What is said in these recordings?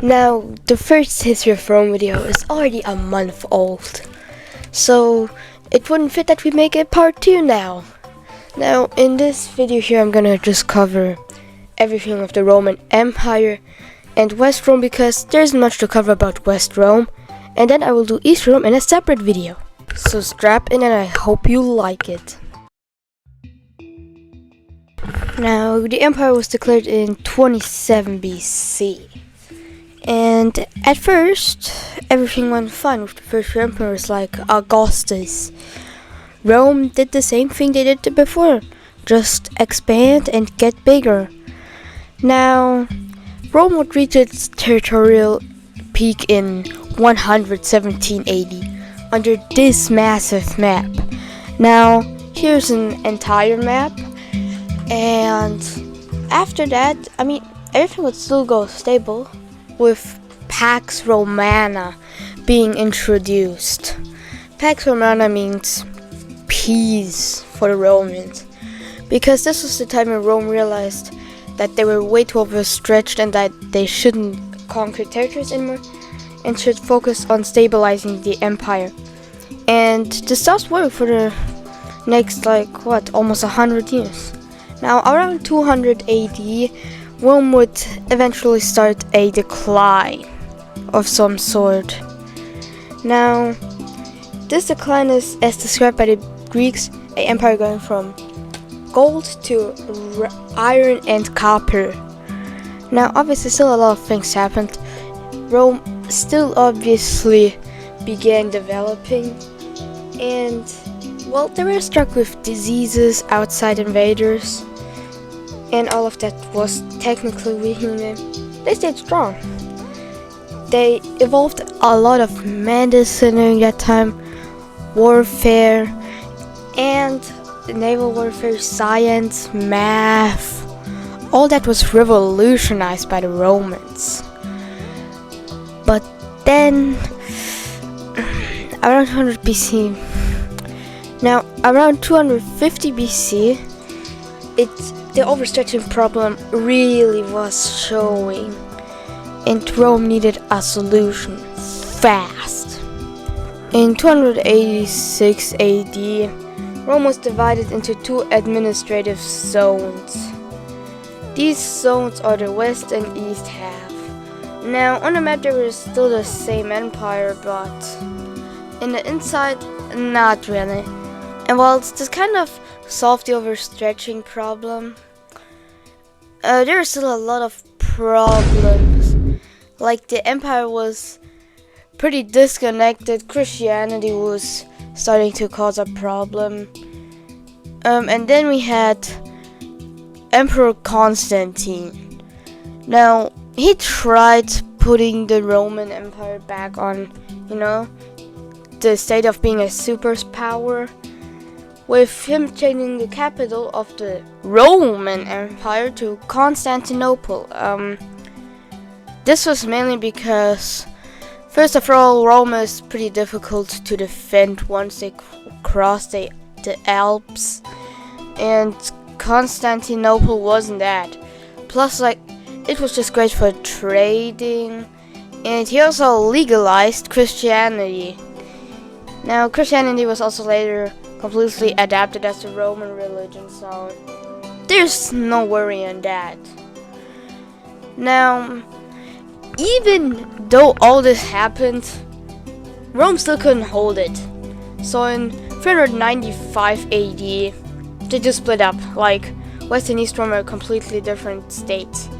Now, the first history of Rome video is already a month old, so it wouldn't fit that we make it part 2 now. Now, in this video here, I'm gonna just cover everything of the Roman Empire and West Rome because there isn't much to cover about West Rome, and then I will do East Rome in a separate video. So strap in and I hope you like it. Now, the empire was declared in 27 BC. And at first, everything went fine with the first emperors like Augustus. Rome did the same thing they did before, just expand and get bigger. Now, Rome would reach its territorial peak in 117 AD under this massive map. Now, here's an entire map, and after that, everything would still go stable, with Pax Romana being introduced. Pax Romana means peace for the Romans, because this was the time when Rome realized that they were way too overstretched and that they shouldn't conquer territories anymore and should focus on stabilizing the empire. And this does work for the next almost 100 years. Now, around 200 AD, Rome would eventually start a decline of some sort. Now, this decline is, as described by the Greeks, an empire going from gold to iron and copper. Now, obviously, still a lot of things happened. Rome still obviously began developing, and, well, they were struck with diseases, outside invaders, and all of that was technically weakening them. They stayed strong. They evolved a lot of medicine during that time, warfare, and naval warfare, science, math. All that was revolutionized by the Romans. But then, around 200 BC, now around 250 BC, the overstretching problem really was showing, and Rome needed a solution fast. In 286 AD, Rome was divided into 2 administrative zones. These zones are the west and east half. Now, on the map they were still the same empire, but in the inside, not really. And while this kind of solved the overstretching problem, there are still a lot of problems. Like, the empire was pretty disconnected, Christianity was starting to cause a problem, and then we had Emperor Constantine. Now, he tried putting the Roman Empire back on, the state of being a superpower, with him changing the capital of the Roman Empire to Constantinople. This was mainly because, first of all, Rome is pretty difficult to defend once they cross the Alps, and Constantinople wasn't that. Plus, it was just great for trading, and he also legalized Christianity. Now, Christianity was also later completely adapted as the Roman religion, so there's no worry on that. Now, even though all this happened, Rome still couldn't hold it. So in 395 AD, they just split up, West and East Rome are completely different states.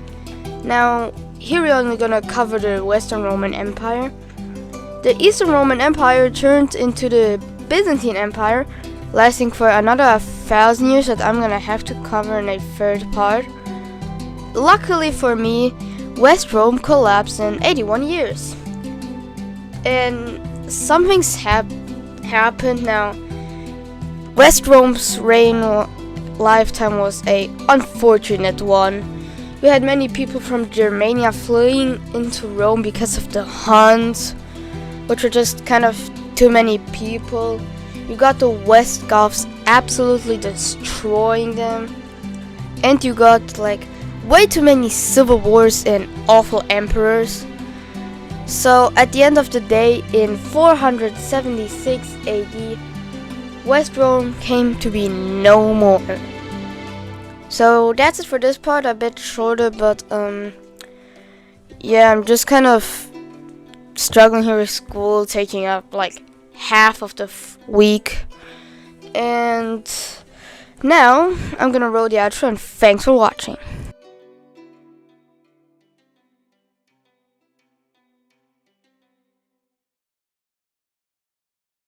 Now, here we're only gonna cover the Western Roman Empire. The Eastern Roman Empire turned into the Byzantine Empire, lasting for another 1,000 years that I'm gonna have to cover in a third part. Luckily for me, West Rome collapsed in 81 years. And something's happened now. West Rome's lifetime was a unfortunate one. We had many people from Germania fleeing into Rome because of the Huns, which were just kind of too many people. You got the West Goths absolutely destroying them, and you got way too many civil wars and awful emperors. So at the end of the day, in 476 AD, West Rome came to be no more. So that's it for this part, a bit shorter, but yeah, I'm just kind of struggling here with school, taking up like half of the week. And now I'm gonna roll the outro, and thanks for watching.